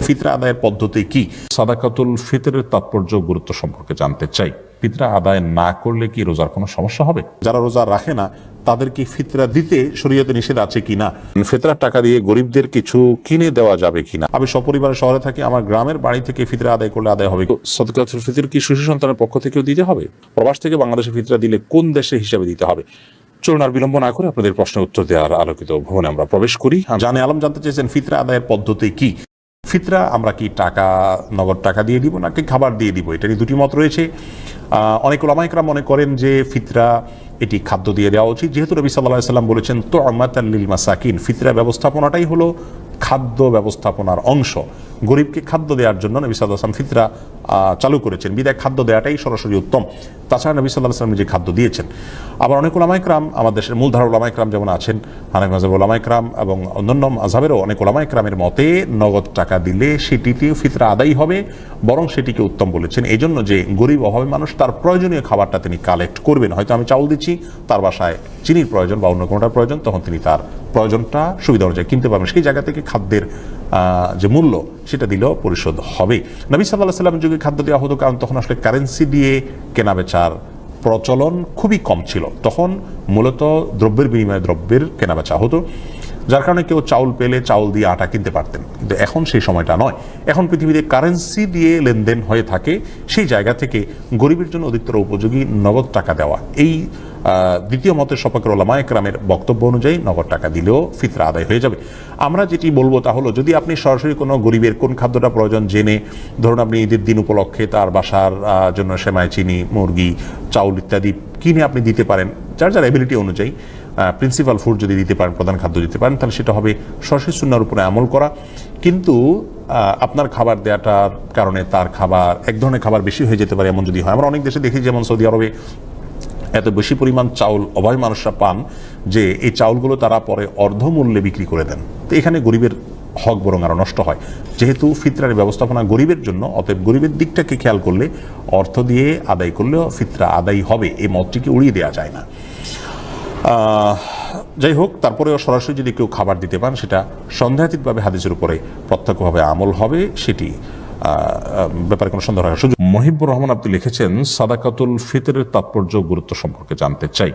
ফিতরা আদায়ের পদ্ধতি কি? সাদাকাতুল ফিতরের তাৎপর্য গুরুত্ব সম্পর্কে জানতে চাই। ফিতরা আদায় না করলে কি রোজার কোনো সমস্যা হবে? যারা রোজা রাখে না তাদের কি ফিতরা দিতে শরীয়তে নিষেধ আছে কিনা? ফিতরার টাকা দিয়ে গরিবদের কিছু কিনে দেওয়া যাবে কিনা? আমি সপরিবারে শহরে থাকি, আমার গ্রামের বাড়ি থেকে ফিতরা আদায় করলে আদায় হবে? সাদাকাতুল ফিতর কি শিশু সন্তানের পক্ষ থেকেও দিতে হবে? প্রবাস থেকে বাংলাদেশে ফিতরা দিলে কোন দেশে হিসাবে দিতে হবে? চলুন আর বিলম্ব না করে আপনাদের প্রশ্নের উত্তর দেওয়ার আলোকিত ভবনে আমরা প্রবেশ করি। জানে আলম জানতে চেয়েছেন ফিতরা আদায়ের পদ্ধতি কি? ফিতরা আমরা কি টাকা, নগদ টাকা দিয়ে দিব নাকি খাবার দিয়ে দিব? এটা নিয়ে দুটি মত রয়েছে। অনেক উলামায়ে কেরাম মনে করেন যে ফিতরা এটি খাদ্য দিয়ে দেওয়া উচিত, যেহেতু নবী সাল্লাল্লাহু আলাইহি ওয়াসাল্লাম বলেছেন তু'মাতাল লিল মাসাকিন, ফিতরা ব্যবস্থাপনাটাই হলো খাদ্য ব্যবস্থাপনার অংশ। গরিবকে খাদ্য দেওয়ার জন্য নবী সাল্লাল্লাহু আলাইহি ওয়াসাল্লাম ফিতরা চালু করেছেন, বিদায় খাদ্য দেওয়াটাই সরাসরি উত্তম। তাছাড়া নবী সাল্লাল্লাহু আলাইহি ওয়াসাল্লাম যে খাদ্য দিয়েছেন। আবার অনেক উলামায়ে কেরাম, আমাদের দেশের মূলধারার উলামায়ে কেরাম যেমন আছেন, হানাফি মাযহাবের উলামায়ে কেরাম এবং অন্যান্য মাযহাবেরও অনেক উলামায়ে কেরামের মতে নগদ টাকা দিলে সেটিতেও ফিতরা আদায় হবে, বরং সেটিকে উত্তম বলেছেন। এই জন্য যে গরিব অভাবী মানুষ তার প্রয়োজনীয় খাবারটা তিনি কালেক্ট করবেন। হয়তো আমি চাউল দিচ্ছি, তার বাসায় চিনির প্রয়োজন বা অন্য কোনোটার প্রয়োজন, তখন তিনি তার প্রয়োজনটা সুবিধা অনুযায়ী কিনতে পারবেন। সেই জায়গা থেকে খাদ্যের যে মূল্য সেটা দিলেও পরিশোধ হবে। নবী সাল্লাল্লাহু আলাইহি ওয়াসাল্লামের যুগে খাদ্য দেওয়া হতো, কারণ তখন আসলে কারেন্সি দিয়ে কেনা বেচার প্রচলন খুবই কম ছিল। তখন মূলত দ্রব্যের বিনিময়ে দ্রব্যের কেনা বেচা হতো, যার কারণে কেউ চাউল পেলে চাউল দিয়ে আটা কিনতে পারতেন। কিন্তু এখন সেই সময়টা নয়। এখন পৃথিবীতে কারেন্সি দিয়ে লেনদেন হয়ে থাকে। সেই জায়গা থেকে গরিবের জন্য অধিকতর উপযোগী নগদ টাকা দেওয়া। এই দ্বিতীয় মতের সপক্ষে উলামায়ে কেরামের বক্তব্য অনুযায়ী নগদ টাকা দিলেও ফিতরা আদায় হয়ে যাবে। আমরা যেটি বলবো তা হলো, যদি আপনি সরাসরি কোনো গরিবের কোন খাদ্যটা প্রয়োজন জেনে, ধরুন আপনি ঈদের দিন উপলক্ষে তার বাসার জন্য সেমাই, চিনি, মুরগি, চাউল ইত্যাদি কিনে আপনি দিতে পারেন, যার যার এবিলিটি অনুযায়ী প্রিন্সিপাল ফুড যদি দিতে পারেন, প্রধান খাদ্য দিতে পারেন, তাহলে সেটা হবে সরাসরি সুন্নাহর উপরে আমল করা। কিন্তু আপনার খাবার দেওয়াটার কারণে তার খাবার, এক ধরনের খাবার বেশি হয়ে যেতে পারে এমন যদি হয়। আমরা অনেক দেশে দেখি, যেমন সৌদি আরবে এত বেশি পরিমাণ চাউল অভাবী মানুষরা পান যে এই চাউলগুলো তারা পরে অর্ধমূল্যে বিক্রি করে দেন। তো এখানে গরিবের হক বরং আরও নষ্ট হয়। যেহেতু ফিতরার ব্যবস্থাপনা গরিবের জন্য, অতএব গরিবের দিকটাকে খেয়াল করলে অর্থ দিয়ে আদায় করলেও ফিতরা আদায় হবে, এই মতটিকে উড়িয়ে দেওয়া যায় না। যাই হোক, তারপরেও সরাসরি যদি কেউ খাবার দিতে পান, সেটা সন্দেহাতীতভাবে হাদিসের উপরে প্রত্যক্ষভাবে আমল হবে, সেটি ব্যাপারে কোনো সন্দেহ রাখার সুযোগ। মহিবুর রহমান আপনি লিখেছেন সাদাকাতুল ফিতরের তাৎপর্য গুরুত্ব সম্পর্কে জানতে চাই।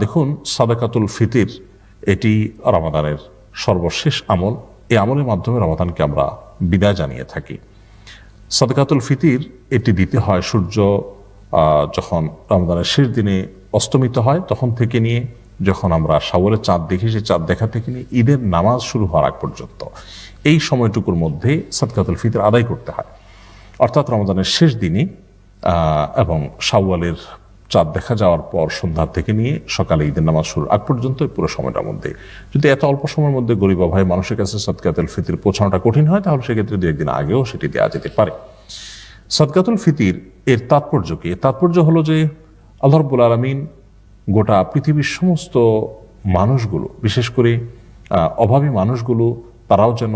দেখুন, সাদাকাতুল ফিতর এটি রমাদানের সর্বশেষ আমল। এই আমলের মাধ্যমে রমাদানকে আমরা বিদায় জানিয়ে থাকি। সাদাকাতুল ফিতর এটি দিতে হয় সূর্য যখন রমাদানের শেষ দিনে অস্তমিত হয় তখন থেকে নিয়ে, যখন আমরা শাওয়ালের চাঁদ দেখি সেই চাঁদ দেখা থেকে নিয়ে ঈদের নামাজ শুরু হওয়ার আগ পর্যন্ত এই সময়টুকুর মধ্যে সাদকাতুল ফিতর আদায় করতে হয়। অর্থাৎ রমজানের শেষ দিনই এবং শাওয়ালের চাঁদ দেখা যাওয়ার পর সন্ধ্যা থেকে নিয়ে সকালে ঈদের নামাজ শুরুর আগ পর্যন্ত পুরো সময়টার মধ্যে, যদি এত অল্প সময়ের মধ্যে গরিব অভাবী মানুষের কাছে সাদকাতুল ফিতর পৌঁছানোটা কঠিন হয়, তাহলে সেক্ষেত্রে দু একদিন আগেও সেটি দেওয়া যেতে পারে। সাদকাতুল ফিতর এর তাৎপর্য কি? তাৎপর্য হলো যে আল্লাহ রাব্বুল আলামিন গোটা পৃথিবীর সমস্ত মানুষগুলো, বিশেষ করে অভাবী মানুষগুলো, তারাও যেন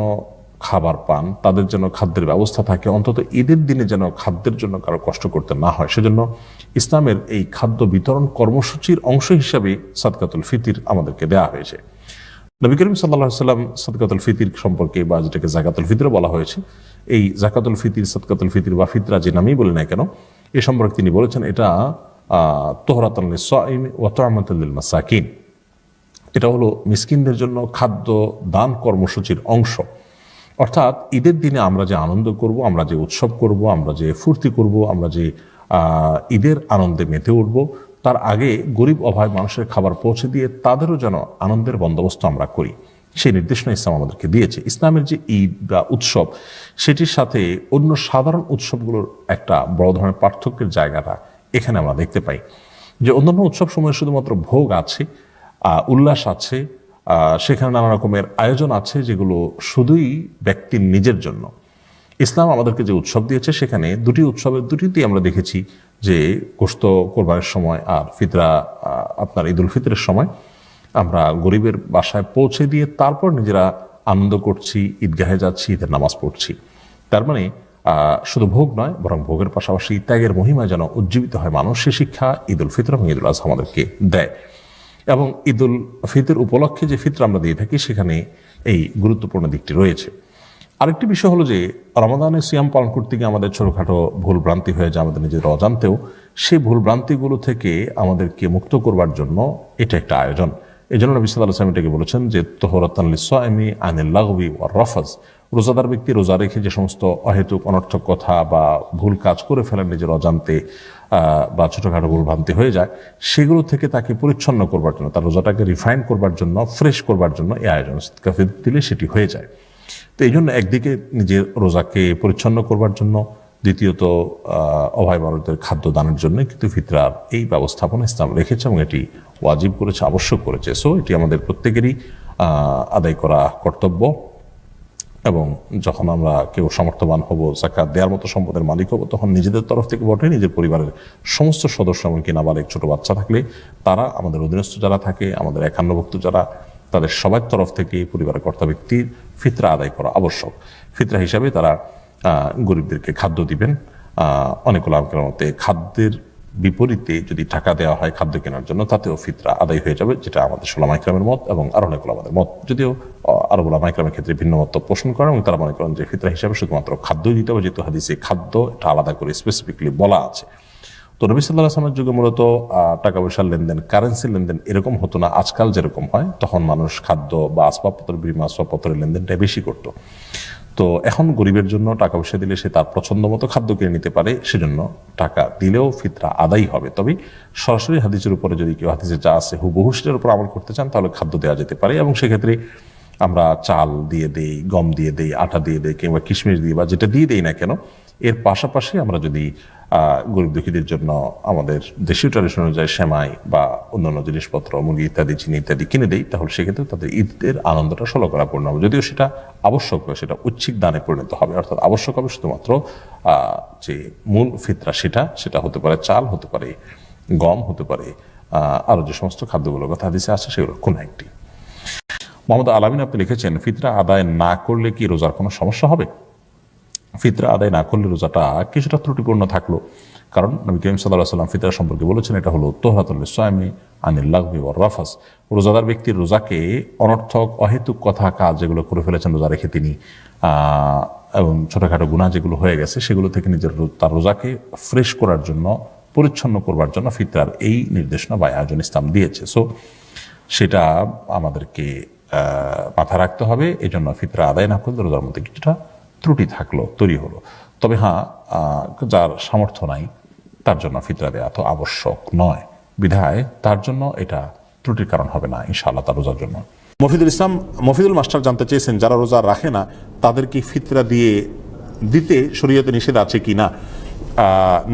খাবার পান, তাদের যেন খাদ্যের ব্যবস্থা থাকে, অন্তত ঈদের দিনে যেন খাদ্যের জন্য কারো কষ্ট করতে না হয়। সেজন্য ইসলামের এই খাদ্য বিতরণ কর্মসূচির অংশ হিসাবে সাদকাতুল ফিতর আমাদেরকে দেওয়া হয়েছে। নবী করিম সাল্লাল্লাহু আলাইহি ওয়াসাল্লাম সাদকাতুল ফিতর সম্পর্কে, বা যেটাকে যাকাতুল ফিতর বলা হয়েছে, এই যাকাতুল ফিতর, সাদকাতুল ফিতর বা ফিতরা যে নামেই বলি না কেন, এ সম্পর্কে তিনি বলেছেন এটা তুহরাতুন লিস-সাইম ওয়া তু'মাতুন লিল মাসাকিন। এটা হলো মিসকিনদের জন্য খাদ্য দান কর্মসূচির অংশ। অর্থাৎ ঈদের দিনে আমরা যে আনন্দ করব, আমরা যে উৎসব করব, আমরা যে ফুর্তি করব, আমরা যে ঈদের আনন্দে মেতে উঠব, তার আগে গরিব অভাবী মানুষের খাবার পৌঁছে দিয়ে তাদেরও যেন আনন্দের বন্দোবস্ত আমরা করি, সেই নির্দেশনা ইসলাম আমাদেরকে দিয়েছে। ইসলামের যে ঈদ বা উৎসব, সেটির সাথে অন্য সাধারণ উৎসবগুলোর একটা বড় ধরনের পার্থক্যের জায়গাটা এখানে আমরা দেখতে পাই। যে অন্যান্য উৎসব সময়ে শুধুমাত্র ভোগ আছে, উল্লাস আছে, সেখানে নানা রকমের আয়োজন আছে যেগুলো শুধুই ব্যক্তির নিজের জন্য। ইসলাম আমাদেরকে যে উৎসব দিয়েছে, সেখানে দুটি উৎসবের দুটিতেই আমরা দেখেছি যে গোশত কোরবানির সময় আর ফিতরা আপনার ঈদুল ফিতরের সময় আমরা গরিবের বাসায় পৌঁছে দিয়ে তারপর নিজেরা আনন্দ করছি, ঈদগাহে যাচ্ছি, ঈদের নামাজ পড়ছি। তার মানে শুধু ভোগ নয়, বরং ভোগের পাশাপাশি ত্যাগের মহিমা যেন উজ্জীবিত হয় মানুষ, সে শিক্ষা ঈদুল ফিতর এবং ঈদুল আজহা আমাদেরকে দেয়। এবং ঈদুল ফিতর উপলক্ষে যে ফিতর আমরা দিয়ে থাকি, সেখানে এই গুরুত্বপূর্ণ দিকটি রয়েছে। আরেকটি বিষয় হলো যে রমাদানে সিয়াম পালন করতে গিয়ে আমাদের ছোটখাটো ভুল ভ্রান্তি হয়ে যায় আমাদের নিজেদের অজান্তেও। সেই ভুল ভ্রান্তিগুলো থেকে আমাদেরকে মুক্ত করবার জন্য এটা একটা আয়োজন। এই জন্য নবী সাল্লাল্লাহু আলাইহি ওয়াসাল্লাম এটাকে বলেছেন যে তহরাতান লিস-সাইমি আনিল লাগবি ওয়ার রাফাস। রোজাদার ব্যক্তি রোজা রেখে যে সমস্ত অহেতুক অনর্থক কথা বা ভুল কাজ করে ফেলেন নিজের অজান্তে বা ছোটোখাটো ভুল ভ্রান্তি হয়ে যায়, সেগুলো থেকে তাকে পরিচ্ছন্ন করবার জন্য, তার রোজাটাকে রিফাইন করবার জন্য, ফ্রেশ করবার জন্য এই আয়োজন কাফির দিলে সেটি হয়ে যায়। তো এই জন্য একদিকে নিজের রোজাকে পরিচ্ছন্ন করবার জন্য, দ্বিতীয়ত অভাবী মানুষদের খাদ্য দানের জন্য কিন্তু ফিতরার এই ব্যবস্থাপনা ইসলাম রেখেছে এবং এটি ওয়াজিব করেছে, আবশ্যক করেছে। সো এটি আমাদের প্রত্যেকেরই আদায় করা কর্তব্য। এবং যখন আমরা কেউ সমর্থবান হব, যাকাত দেওয়ার মতো সম্পদের মালিক হব, তখন নিজেদের তরফ থেকে বটে, নিজের পরিবারের সমস্ত সদস্য, এমনকি নাবালিগ ছোট বাচ্চা থাকলে তারা, আমাদের অধীনস্থ যারা থাকে, আমাদের একান্নভুক্ত যারা, তাদের সবার তরফ থেকে পরিবারের কর্তা ব্যক্তির ফিতরা আদায় করা আবশ্যক। ফিতরা হিসাবে তারা গরিবদেরকে খাদ্য দিবেন। অনেক উলামার মতে খাদ্যের বিপরীতে যদি টাকা দেওয়া হয় খাদ্য কেনার জন্য, তাতেও ফিতরা আদায় হয়ে যাবে, যেটা আমাদের উলামা ইকরামের মত এবং আরো অনেক উলামাদের মত। যদিও আরো উলামা ইকরামের ক্ষেত্রে ভিন্ন মত পোষণ করেন এবং তারা মনে করেন যে ফিতরা হিসাবে শুধুমাত্র খাদ্যই দিতে হবে, যেহেতু হাদিসে খাদ্য এটা আলাদা করে স্পেসিফিকলি বলা আছে। তো নবী সাল্লাল্লাহু আলাইহি ওয়াসাল্লামের যুগে মূলত টাকা পয়সার লেনদেন, কারেন্সির লেনদেন এরকম হতো না আজকাল যেরকম হয়। তখন মানুষ খাদ্য বা আসবাবপত্র, বিভিন্ন আসবাবপত্রের লেনদেনটা বেশি করতো। তো এখন গরিবের জন্য টাকা পয়সা দিলে সে তার পছন্দ মতো খাদ্য কিনে নিতে পারে, সেজন্য টাকা দিলেও ফিতরা আদায় হবে। তবে সরাসরি হাদিসের উপরে যদি কেউ হাদিসে যা আছে হুবহু সেটার উপর আমল করতে চান, তাহলে খাদ্য দেওয়া যেতে পারে। এবং সেক্ষেত্রে আমরা চাল দিয়ে দেই, গম দিয়ে দেই, আটা দিয়ে দেই, কিংবা কিশমিশ দিয়ে বা যেটা দিয়ে দেই না কেন, এর পাশাপাশি আমরা যদি গরিব দুঃখীদের জন্য আমাদের দেশীয় ট্র্যাডিশন অনুযায়ী সেমাই বা অন্যান্য জিনিসপত্র, মুরগি ইত্যাদি, চিনি ইত্যাদি কিনে দেই, তাহলে সেক্ষেত্রে তাদের ঈদের আনন্দটা শতকরা পূর্ণ হবে। যদিও সেটা আবশ্যক হবে, সেটা ঐচ্ছিক দানে পরিণত হবে। অর্থাৎ আবশ্যক হবে শুধুমাত্র যে মূল ফিতরা সেটা হতে পারে চাল, হতে পারে গম, হতে পারে আরও যে সমস্ত খাদ্যগুলোর কথা হাদিসে আছে সেগুলোর কোনো একটি। মোহাম্মদ আলামিন আপনি লিখেছেন, ফিতরা আদায় না করলে কি রোজার কোনো সমস্যা হবে? ফিতরা আদায় না করলে রোজাটা কিছুটা ত্রুটিপূর্ণ থাকলো, কারণ নবী করিম সাল্লাল্লাহু আলাইহি ওয়াসাল্লাম ফিতরা সম্পর্কে বলেছেন এটা হলো তুহরাতুল লিস-সাইমি আনিল লাগবি ওয়ার রাফাস। রোজাদার ব্যক্তির রোজাকে অনর্থক অহেতুক কথা কাজ যেগুলো করে ফেলেছেন রোজা রেখে তিনি, এবং ছোটোখাটো গুনাহ যেগুলো হয়ে গেছে সেগুলো থেকে তার রোজাকে ফ্রেশ করার জন্য, পরিচ্ছন্ন করবার জন্য ফিতরার এই নির্দেশনা বা আয়োজন ইসলাম দিয়েছে। সো সেটা আমাদেরকে মাথা রাখতে হবে। এই জন্য ফিতরা আদায় না করলে রোজার মধ্যে কিছুটা ত্রুটি থাকলো, তৈরি হলো। তবে হ্যাঁ, যার সামর্থ্য নাই তার জন্য ফিতরা দেওয়া তো আবশ্যক নয়, বিধায় তার জন্য এটা ত্রুটির কারণ হবে না ইনশাআল্লাহ তার রোজার জন্য। মফিদুল মাস্টার জানতে চেয়েছেন, যারা রোজা রাখে না তাদের কি ফিতরা দিতে শরীয়তে নিষেধ আছে কি না?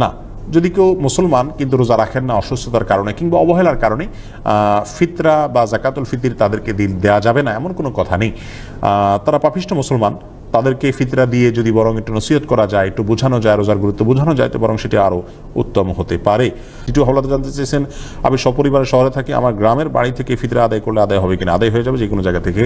না, যদি কেউ মুসলমান কিন্তু রোজা রাখেন না অসুস্থতার কারণে কিংবা অবহেলার কারণে, ফিতরা বা জাকাতুল ফিতর তাদেরকে দেওয়া যাবে না এমন কোনো কথা নেই। তারা পাপিষ্ঠ মুসলমান, তাদেরকে ফিতরা দিয়ে যদি বরং একটু নসিহত করা যায়, একটু বোঝানো যায়, রোজার গুরুত্ব বোঝানো যায়, তো বরং সেটি আরও উত্তম হতে পারে। যেটু হলাতে জানতে চেয়েছেন, আমি সপরিবারে শহরে থাকি, আমার গ্রামের বাড়ি থেকে ফিতরা আদায় করলে আদায় হবে কিনা? আদায় হয়ে যাবে যে কোনো জায়গা থেকে।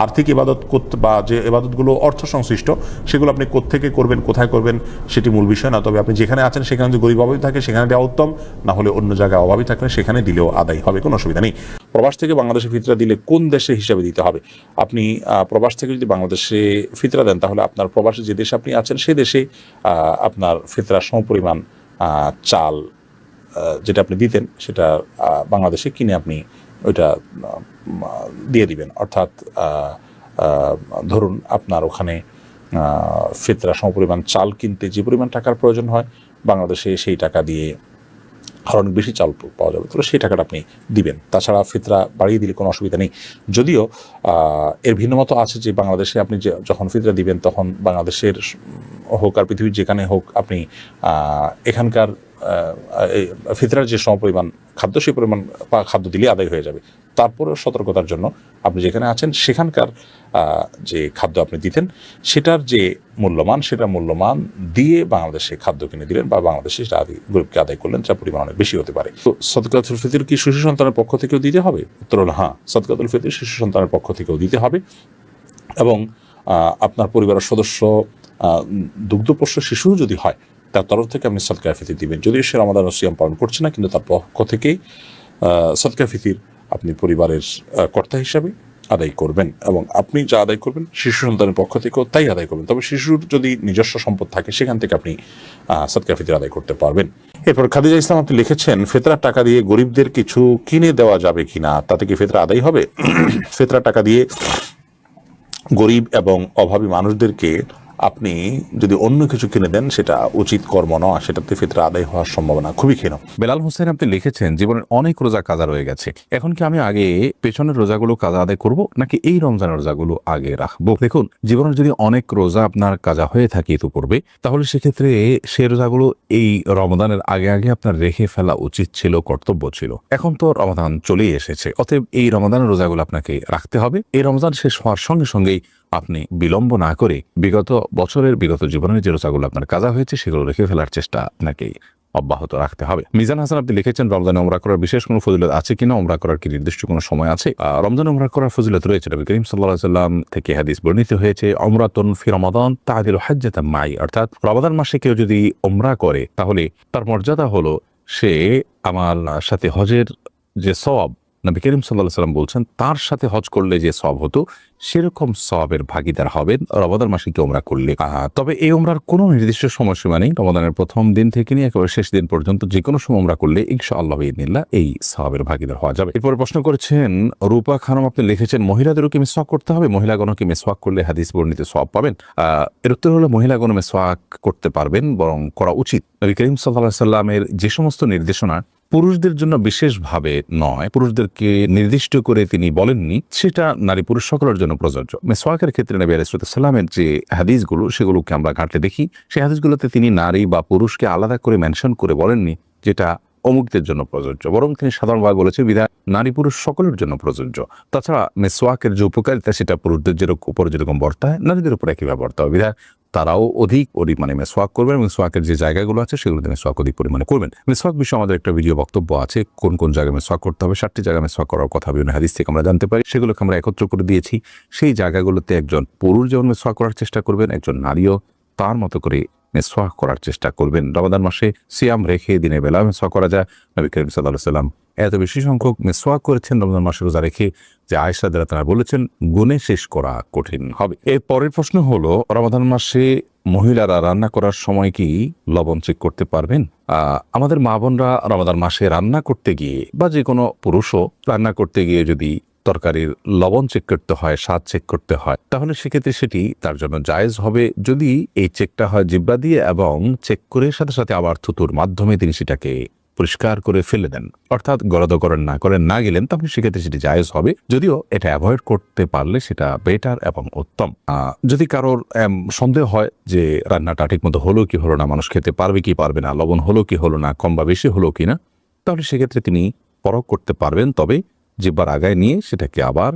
আর্থিক ইবাদত করতে বা যে ইবাদতগুলো অর্থ সংশ্লিষ্ট সেগুলো আপনি কোত্থেকে করবেন, কোথায় করবেন সেটি মূল বিষয় না। তবে আপনি যেখানে আছেন সেখানে যদি গরিব অভাবী থাকে সেখানে দেওয়া উত্তম, না হলে অন্য জায়গায় অভাবী থাকলে সেখানে দিলেও আদায় হবে, কোনো অসুবিধা নেই। প্রবাস থেকে বাংলাদেশে ফিতরা দিলে কোন দেশে হিসাবে দিতে হবে? আপনি প্রবাস থেকে যদি বাংলাদেশে ফিতরা দেন, তাহলে আপনার প্রবাসে যে দেশে আপনি আছেন সেই দেশে আপনার ফিতরার সমপরিমাণ চাল যেটা আপনি দিতেন সেটা বাংলাদেশে কিনে আপনি ওইটা দিয়ে দিবেন। অর্থাৎ ধরুন আপনার ওখানে ফিতরা সমপরিমাণ চাল কিনতে যে পরিমাণ টাকার প্রয়োজন হয়, বাংলাদেশে সেই টাকা দিয়ে আর অনেক বেশি চাল পাওয়া যাবে, তাহলে সেই টাকাটা আপনি দিবেন। তাছাড়া ফিতরা বাড়িয়ে দিলে কোনো অসুবিধা নেই। যদিও এর ভিন্ন মতো আছে যে বাংলাদেশে আপনি যখন ফিতরা দিবেন তখন বাংলাদেশের হোক আর পৃথিবীর যেখানে হোক, আপনি এখানকার ফিতরার যে সমপরিমাণ খাদ্য সেই পরিমাণ খাদ্য দিলে আদায় হয়ে যাবে। তারপরেও সতর্কতার জন্য আপনি যেখানে আছেন সেখানকার যে খাদ্য আপনি দিতেন সেটার যে মূল্যমান, সেটা মূল্যমান দিয়ে বাংলাদেশে খাদ্য কিনে দিলেন বা বাংলাদেশে সেটা গরিবকে আদায় করলেন, যার পরিমাণ অনেক বেশি হতে পারে। তো সদকাতুল ফিতর কি শিশু সন্তানের পক্ষ থেকেও দিতে হবে? উত্তর হলো হ্যাঁ, সদকাতুল ফিতর শিশু সন্তানের পক্ষ থেকেও দিতে হবে। এবং আপনার পরিবারের সদস্য দুগ্ধপোষ্য শিশু যদি হয় তার তরফ থেকে আপনি সদকায়ে ফিতর দিবেন। যদিও সে রমাদান ও সিয়াম পালন করছে না, কিন্তু তার পক্ষ থেকেই সদকায়ে ফিতর আপনি পরিবারের কর্তা হিসাবে আদায় করবেন, এবং আপনি যা আদায় করবেন শিশু সন্তানের পক্ষ থেকেও তাই আদায় করবেন। তবে শিশুর যদি নিজস্ব সম্পদ থাকে সেখান থেকে আপনি সাদকা ফিতর আদায় করতে পারবেন। এরপর খাদিজা ইসলাম আপনি লিখেছেন, ফিতরার টাকা দিয়ে গরিবদের কিছু কিনে দেওয়া যাবে কিনা, তাতে কি ফিতরা আদায় হবে? ফিতরার টাকা দিয়ে গরিব এবং অভাবী মানুষদেরকে আপনি যদি অন্য কিছু কিনে দেন সেটা উচিত কর্ম নয়, সেটাতে ফিতরা আদায় হওয়ার সম্ভাবনা খুবই ক্ষীণ। বেলাল হোসেন আপনি লিখেছেন, জীবনের অনেক রোজা কাজা রয়ে গেছে, এখন কি আমি আগে পেছনের রোজাগুলো কাজা আদায় করব নাকি এই রমজানের রোজাগুলো আগে রাখবো? দেখুন, জীবনের যদি অনেক রোজা আপনার কাজা হয়ে থাকে তো করবে, তাহলে সেক্ষেত্রে সে রোজাগুলো এই রমজানের আগে আগে আপনার রেখে ফেলা উচিত ছিল, কর্তব্য ছিল। এখন তো রমজান চলেই এসেছে, অতএব এই রমজানের রোজাগুলো আপনাকে রাখতে হবে। এই রমজান শেষ হওয়ার সঙ্গে সঙ্গেই আপনি বিলম্ব না করে বিগত বছরের বিগত জীবনের যে রোজাগুলো আপনার কাজা হয়েছে সেগুলো রেখে ফেলার চেষ্টা আপনাকে অব্যাহত রাখতে হবে। মিজান হাসান আপনি লিখেছেন, রমজানে উমরা করার বিশেষ কোনো ফজিলত আছে কিনা, উমরা করার কি নির্দিষ্ট কোনো সময় আছে? রমজানে উমরা করার ফজিলত রয়েছে। নবী করিম সাল্লাল্লাহু আলাইহি ওয়াসাল্লাম থেকে হাদিস বর্ণিত হয়েছে, উমরাতুন ফি রমাদান তা'দিলু হাজ্জাতাম মাই, অর্থাৎ রমাদান মাসে কেউ যদি উমরা করে তাহলে তার মর্যাদা হলো সে আমার সাথে হজের যে সওয়াব নবী করিম সাল্লাল্লাহু আলাইহি ওয়াসাল্লাম বলছেন তার সাথে হজ করলে যে সওয়াব হতো সেরকম সওয়াবের ভাগীদার হবেন রমাদান মাসে কি উমরা করলে। তবে এই উমরার কোনো নির্দিষ্ট সময়সীমা নেই, রমাদানের প্রথম দিন থেকে নিয়ে একেবারে শেষ দিন পর্যন্ত যে কোনো সময় উমরা করলে ইনশাআল্লাহ বিইذনিল্লাহ এই সওয়াবের ভাগীদার হওয়া যাবে। এরপরে প্রশ্ন করেছেন রূপা খানম আপনি লিখেছেন, মহিলাদেরও কি মিসওয়াক করতে হবে? মহিলাগণও কি মিসওয়াক করলে হাদিস বর্ণিত সওয়াব পাবেন? এর উত্তর হলো মহিলাগণ মিসওয়াক করতে পারবেন, বরং করা উচিত। নবী করিম সাল্লাল্লাহু আলাইহি ওয়াসাল্লামের যে সমস্ত নির্দেশনা পুরুষদের জন্য বিশেষভাবে নয়, পুরুষদেরকে নির্দিষ্ট করে তিনি বলেননি, সেটা নারী পুরুষ সকলের জন্য প্রযোজ্য। মেসওয়াকের ক্ষেত্রে নবী আলাইহিস সালামের যে হাদিসগুলো সেগুলোকে আমরা ঘাঁটলে দেখি, সেই হাদিসগুলোতে তিনি নারী বা পুরুষকে আলাদা করে মেনশন করে বলেননি যেটা অমুকদের জন্য প্রযোজ্য, বরং তিনি সাধারণভাবে বলেছেন বিধায় নারী পুরুষ সকলের জন্য প্রযোজ্য। তাছাড়া মেসওয়াকের যে উপকারিতা সেটা পুরুষদের উপর যেরকম বর্তায় নারীদের উপর একইভাবে বর্তায়, বিধায় তারাও অধিক পরিমাণে মেসওয়াক করবেন। মেসওয়াকের যে জায়গাগুলো আছে সেগুলোতে মেসওয়াক অধিক পরিমাণে করবেন। মেসওয়াক বিষয়ে আমাদের একটা ভিডিও বক্তব্য আছে, কোন কোন জায়গায় মেসওয়াক করতে হবে, 7টি জায়গায় মেসওয়াক করার কথা বিভিন্ন হাদিস থেকে আমরা জানতে পারি, সেগুলোকে আমরা একত্র করে দিয়েছি। সেই জায়গাগুলোতে একজন পুরুষ যেমন মেসওয়াক করার চেষ্টা করবেন, একজন নারীও তার মতো করে মেসওয়াক করার চেষ্টা করবেন। রমাদান মাসে সিয়াম রেখে দিনের বেলা মেসওয়াক করা যায়। নবী করিম সাল্লাল্লাহু আলাইহি ওয়াসাল্লাম এত বেশি সংখ্যক মেসওয়াক করেছেন রমজান মাসে রোজা রেখে যে আয়েশা রাদিয়াল্লাহু তাআলা বলেছেন গুণে শেষ করা কঠিন হবে। এর পরের প্রশ্ন হলো, রমাদান মাসে মহিলারা রান্না করার সময় কি লবণ চেক করতে পারবেন? আমাদের মা বোনরা রমাদান মাসে রান্না করতে গিয়ে বা যে কোনো পুরুষও রান্না করতে গিয়ে যদি তরকারির লবণ চেক করতে হয়, স্বাদ চেক করতে হয়, তাহলে সেক্ষেত্রে সেটি তার জন্য জায়েজ হবে যদি এই চেকটা হয় জিহ্বা দিয়ে এবং চেক করে সাথে সাথে আবার থুতুর মাধ্যমে তিনি সেটাকে পরিষ্কার করে ফেলে দেন, অর্থাৎ গলাদ করেন না গেলেন, তাহলে সেক্ষেত্রে সেটি জায়েজ হবে। যদিও এটা অ্যাভয়েড করতে পারলে সেটা বেটার এবং উত্তম। যদি কারোর সন্দেহ হয় যে রান্নাটা ঠিক মতো হলো কি হলো না, মানুষ খেতে পারবে কি পারবে না, লবণ হলো কি হলো না, কম বা বেশি হলো কি না, তাহলে সেক্ষেত্রে তিনি পরখ করতে পারবেন। তবে জিহ্বার আগায় নিয়ে সেটাকে আবার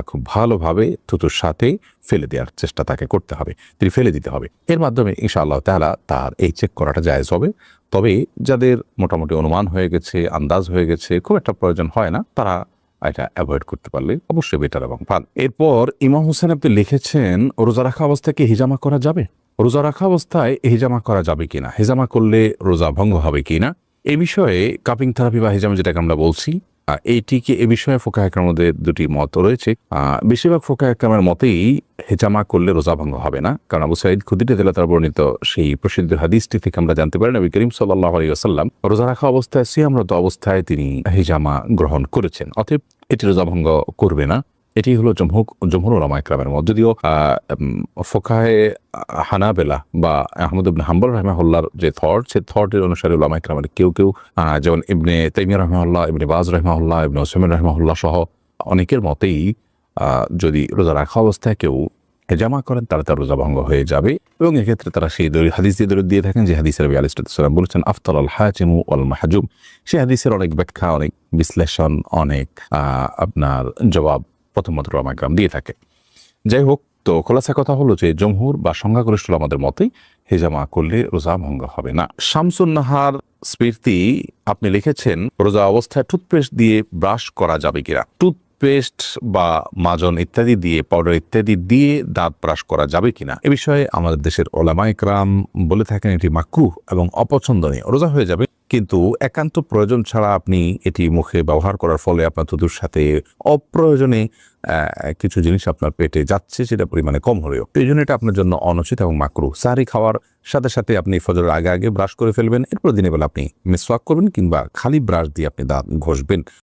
খুব ভালোভাবে থুতুর সাথে ফেলে দেওয়ার চেষ্টা তাকে করতে হবে, তিনি ফেলে দিতে হবে। এর মাধ্যমে ইনশাআল্লাহ তাআলা তার এই চেক করাটা জায়েজ হবে। তবে যাদের মোটামুটি অনুমান হয়ে গেছে, আন্দাজ হয়ে গেছে, খুব একটা প্রয়োজন হয় না, তারা এটা অ্যাভয়েড করতে পারলে অবশ্যই বেটার এবং ভালো। এরপর ইমাম হোসেন আপনি লিখেছেন, রোজা রাখা অবস্থায় কি হিজামা করা যাবে? রোজা রাখা অবস্থায় হিজামা করা যাবে কিনা, হিজামা করলে রোজা ভঙ্গ হবে কিনা, এই বিষয়ে কাপিং থেরাপি বা হিজামা যেটাকে আমরা বলছি, এইটিকে এ বিষয়ে ফোকাহ একরামের মধ্যে দুটি মত রয়েছে। বেশিরভাগ ফোকাহ একরামের মতেই হেজামা করলে রোজা ভঙ্গ হবে না, কারণ আবু সাঈদ খুদরি রাদিয়াল্লাহু তাআলা বর্ণিত সেই প্রসিদ্ধ হাদিসটি থেকে আমরা জানতে পারি নবী করিম সাল্লাল্লাহু আলাইহি ওয়াসাল্লাম রোজা রাখা অবস্থায় সিয়ামরত অবস্থায় তিনি হিজামা গ্রহণ করেছেন, অতএব এটি রোজা ভঙ্গ করবে না। এটি হলো জমহুর উলামা ইকরামের মত। যদিও ফোকাহে হানাবেলা বা আহমদ ইবনে হাম্বল রাহিমাহুল্লাহর যে থট, সে থটের অনুসারে উলামা ইকরামের কেউ যেমন ইবনে তাইমিয়া রাহিমাহুল্লাহ, ইবনে বাজ রাহিমাহুল্লাহ, ইবনে উসাইমিন রাহিমাহুল্লাহ সহ অনেকের মতেই যদি রোজা রাখা অবস্থায় কেউ হেজামা করেন তার রোজা ভঙ্গ হয়ে যাবে, এবং এক্ষেত্রে তারা সেই হাদিস দিয়ে থাকেন যে হাদিসের নবী আলাইহিস সালাম বলেছেন আফতার আল হাজিমু ওয়াল মাহজুম। সেই হাদিসের অনেক ব্যাখ্যা, অনেক বিশ্লেষণ, অনেক আপনার জবাব প্রথমত উলামা ইকরাম দিয়ে থাকে। যাই হোক, তো খোলাসা কথা হলো যে জমহুর বা সংখ্যাগরিষ্ঠ আমাদের মতেই হেজামা করলে রোজা ভঙ্গ হবে না। শামসুন নাহার স্মৃতি আপনি লিখেছেন, রোজা অবস্থায় টুথপেস্ট দিয়ে ব্রাশ করা যাবে কিনা? টুথপেস্ট বা মাজন ইত্যাদি দিয়ে, পাউডার ইত্যাদি দিয়ে দাঁত ব্রাশ করা যাবে কিনা, এ বিষয়ে আমাদের দেশের উলামা ইকরাম বলে থাকেন এটি মাকরুহ এবং অপছন্দনীয়। রোজা হয়ে যাবে কিন্তু একান্ত প্রয়োজন ছাড়া আপনি এটি মুখে ব্যবহার করার ফলে আপনার থুতুর সাথে অপ্রয়োজনে কিছু জিনিস আপনার পেটে যাচ্ছে, সেটা পরিমাণে কম হলেও, এই জন্য এটা আপনার জন্য অনুচিত এবং মাকরুহ। সাহরি খাওয়ার সাথে সাথে আপনি ফজরের আগে আগে ব্রাশ করে ফেলবেন, এরপর দিনের বেলা আপনি মিসওয়াক করবেন কিংবা খালি ব্রাশ দিয়ে আপনি দাঁত ঘষবেন।